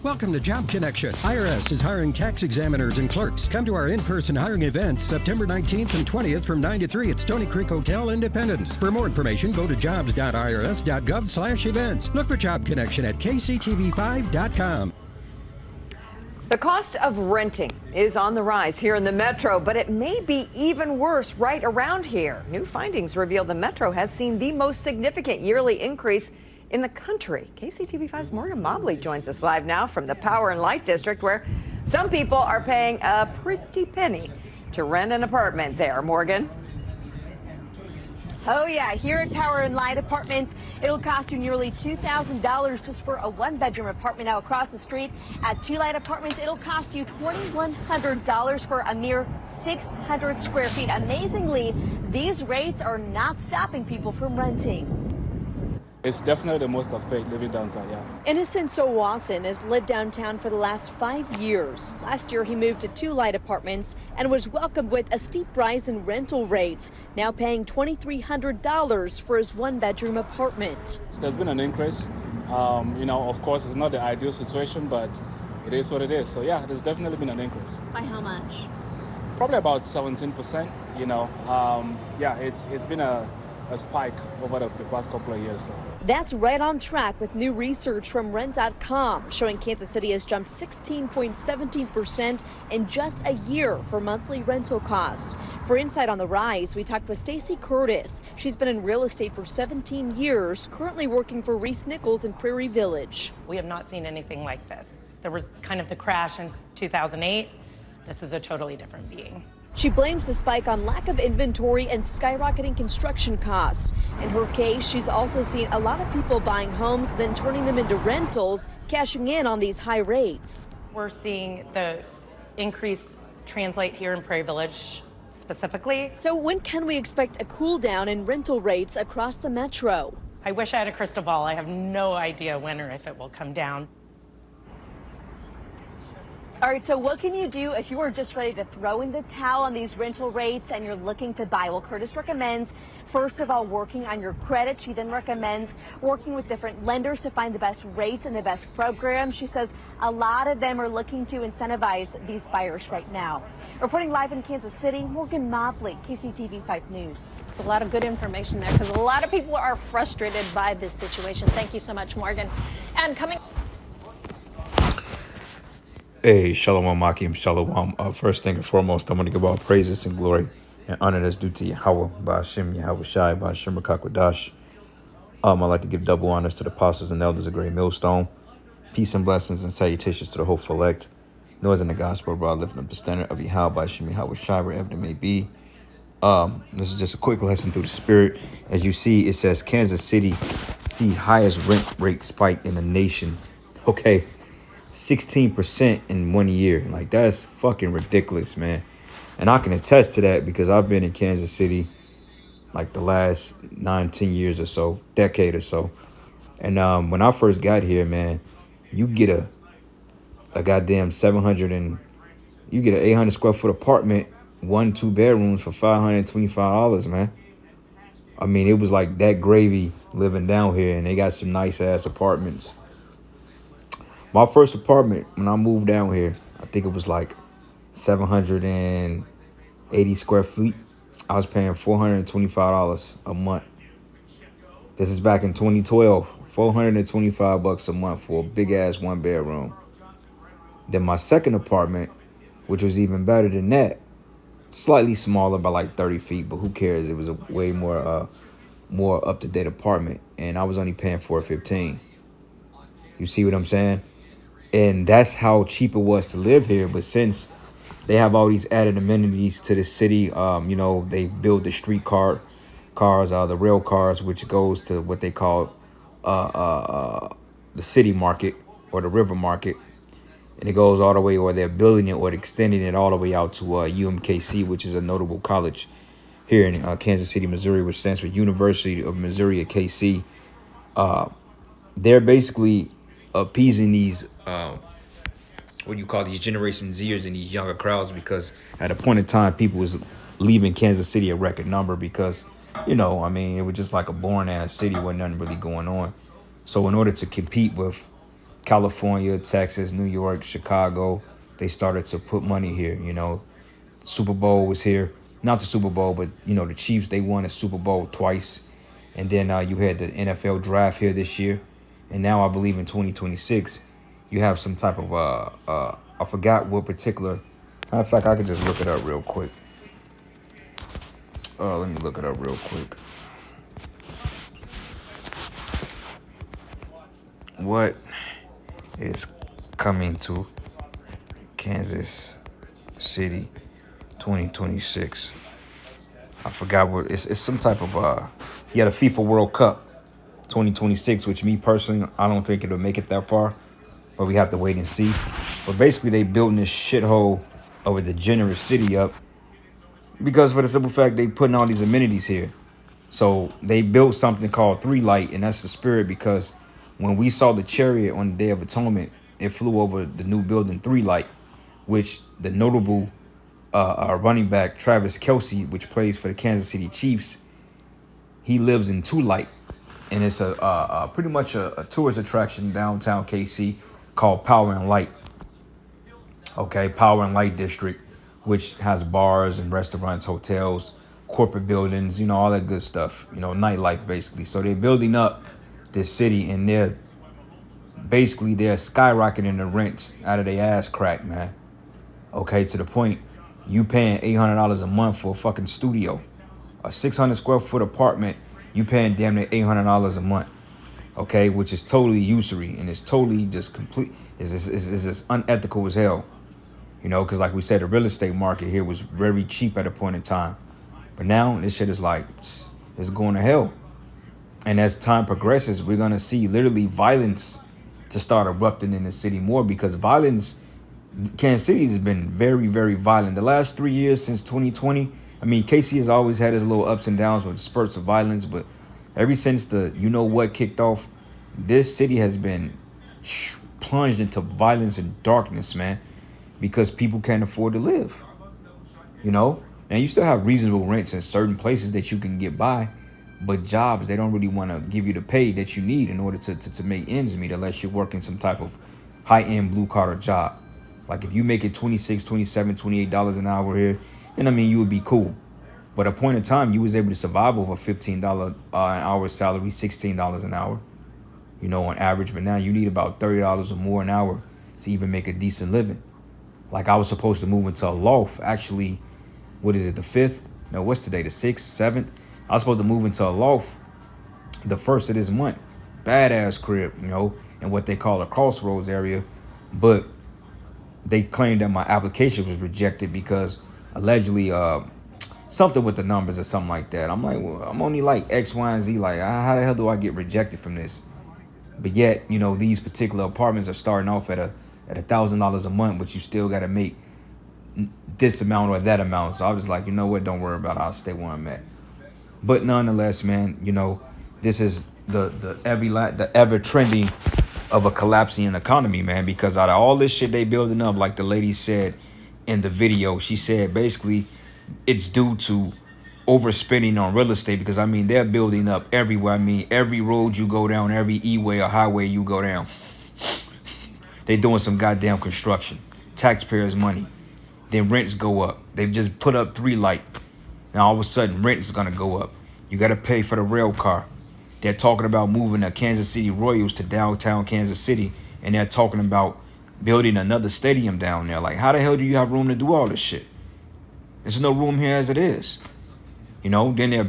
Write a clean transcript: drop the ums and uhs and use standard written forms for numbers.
Welcome to Job Connection. IRS is hiring tax examiners and clerks. Come to our in-person hiring events September 19th and 20th from 9 to 3 at Stony Creek Hotel, Independence. For more information, go to jobs.irs.gov/events. Look for Job Connection at kctv5.com. The cost of renting is on the rise here in the metro, but it may be even worse right around here. New findings reveal the metro has seen the most significant yearly increase in the country. KCTV5's Morgan Mobley joins us live now from the Power and Light District, where some people are paying a pretty penny to rent an apartment there. Morgan? Oh yeah, here at Power and Light Apartments, it'll cost you nearly $2,000 just for a one-bedroom apartment. Now across the street at Two Light Apartments, it'll cost you $2,100 for a mere 600 square feet. Amazingly, these rates are not stopping people from renting. It's definitely the most I've paid living downtown, yeah. Innocent Sowasan has lived downtown for the last 5 years. Last year, he moved to Two Light Apartments and was welcomed with a steep rise in rental rates, now paying $2,300 for his one-bedroom apartment. There's been an increase. Of course, it's not the ideal situation, but it is what it is. So, yeah, there's definitely been an increase. By how much? Probably about 17%, it's been a spike over the past couple of years. So. That's right on track with new research from Rent.com showing Kansas City has jumped 16.17% in just a year for monthly rental costs. For Insight on the Rise, we talked with Stacy Curtis. She's been in real estate for 17 years, currently working for Reese Nichols in Prairie Village. We have not seen anything like this. There was kind of the crash in 2008. This is a totally different being. She blames the spike on lack of inventory and skyrocketing construction costs. In her case, she's also seen a lot of people buying homes, then turning them into rentals, cashing in on these high rates. We're seeing the increase translate here in Prairie Village specifically. So when can we expect a cool down in rental rates across the metro? I wish I had a crystal ball. I have no idea when or if it will come down. All right, so what can you do if you are just ready to throw in the towel on these rental rates and you're looking to buy? Well, Curtis recommends, first of all, working on your credit. She then recommends working with different lenders to find the best rates and the best programs. She says a lot of them are looking to incentivize these buyers right now. Reporting live in Kansas City, Morgan Mobley, KCTV5 News. It's a lot of good information there because a lot of people are frustrated by this situation. Thank you so much, Morgan. And coming... Hey, Shalom Makim, Shalom. First thing and foremost, I want to give all praises and glory and honor that's due to Yahweh, Ba'ashem, Yahweh Shai, Ba'ashem Rakakwadash. I'd like to give double honors to the apostles and elders of Great Millstone. Peace and blessings and salutations to the whole elect. Noise in the gospel, bro, lifting up the standard of Yahweh, Ba'ashem, Yahweh Shai, wherever it may be. This is just a quick lesson through the spirit. As you see, it says Kansas City sees highest rent rate spike in the nation. Okay. 16% in 1 year. Like, that's fucking ridiculous, man. And I can attest to that because I've been in Kansas City like the last 9-10 years or so, decade or so. And when I first got here, man, you get a goddamn 700 and you get an 800 square foot apartment, 1-2 bedrooms for $525, man. I mean, it was like that gravy living down here, and they got some nice ass apartments. My first apartment, when I moved down here, I think it was like 780 square feet. I was paying $425 a month. This is back in 2012, $425 a month for a big ass 1 bedroom. Then my second apartment, which was even better than that, slightly smaller by like 30 feet, but who cares? It was a way more up to date apartment, and I was only paying $415. You see what I'm saying? And that's how cheap it was to live here. But since they have all these added amenities to the city, they build the streetcar cars, the rail cars, which goes to what they call the city market or the river market. And it goes all the way, or they're building it or extending it all the way out to UMKC, which is a notable college here in Kansas City, Missouri, which stands for University of Missouri at KC. They're basically appeasing these these Generation Zers and these younger crowds, because at a point in time people was leaving Kansas City a record number because it was just like a boring ass city with nothing really going on. So in order to compete with California, Texas, New York, Chicago, they started to put money here. You know, Super Bowl was here. Not the Super Bowl, but, you know, the Chiefs, they won a Super Bowl twice. And then you had the NFL draft here this year. And now I believe in 2026, you have some type of, I forgot what particular. Matter of fact, I could just look it up real quick. Let me look it up real quick. What is coming to Kansas City 2026? I forgot what it's some type of you had a FIFA World Cup 2026, which me personally, I don't think it'll make it that far, but we have to wait and see. But basically they building this shithole of a degenerate city up because for the simple fact they putting all these amenities here. So they built something called 3 Light, and that's the spirit, because when we saw the chariot on the Day of Atonement, it flew over the new building 3 Light, which the notable running back Travis Kelce, which plays for the Kansas City Chiefs, he lives in 2 Light, and it's a pretty much a tourist attraction downtown KC called Power and Light. Okay, Power and Light District, which has bars and restaurants, hotels, corporate buildings, you know, all that good stuff, you know, nightlife basically. So they're building up this city, and they're skyrocketing the rents out of their ass crack, man. Okay, to the point you paying $800 a month for a fucking studio. A 600 square foot apartment, you paying damn near $800 a month. Okay, which is totally usury, and it's totally just complete. It's just unethical as hell. You know, because like we said, the real estate market here was very cheap at a point in time. But now this shit is like, it's going to hell. And as time progresses, we're going to see literally violence to start erupting in the city more, because violence, Kansas City has been very, very violent. The last 3 years since 2020, I mean, KC has always had his little ups and downs with spurts of violence, but ever since the you know what kicked off, this city has been plunged into violence and darkness, man, because people can't afford to live. You know, and you still have reasonable rents in certain places that you can get by, but jobs, they don't really want to give you the pay that you need in order to make ends meet, unless you're working some type of high-end blue-collar job. Like if you make it $26, $27, $28 an hour here, then I mean, you would be cool. But at a point in time, you was able to survive over $15 an hour salary, $16 an hour, you know, on average. But now you need about $30 or more an hour to even make a decent living. Like I was supposed to move into a loft, actually, what is it, the 5th? No, what's today, the 6th, 7th? I was supposed to move into a loft the 1st of this month. Badass crib, you know, in what they call a crossroads area. But they claimed that my application was rejected because allegedly something with the numbers or something like that. I'm like, well, I'm only like X, Y, and Z. Like, how the hell do I get rejected from this? But yet, you know, these particular apartments are starting off at $1,000 a month, but you still got to make this amount or that amount. So I was like, you know what? Don't worry about it. I'll stay where I'm at. But nonetheless, man, you know, this is the ever trending of a collapsing economy, man, because out of all this shit they building up, like the lady said in the video, she said basically it's due to overspending on real estate, because I mean, they're building up everywhere. I mean, every road you go down, every E-way or highway you go down, they doing some goddamn construction. Taxpayers' money. Then rents go up. They've just put up 3 Light. Now all of a sudden rent is gonna go up. You gotta pay for the rail car. They're talking about moving the Kansas City Royals to downtown Kansas City, and they're talking about building another stadium down there. Like, how the hell do you have room to do all this shit? There's no room here as it is. You know, then they're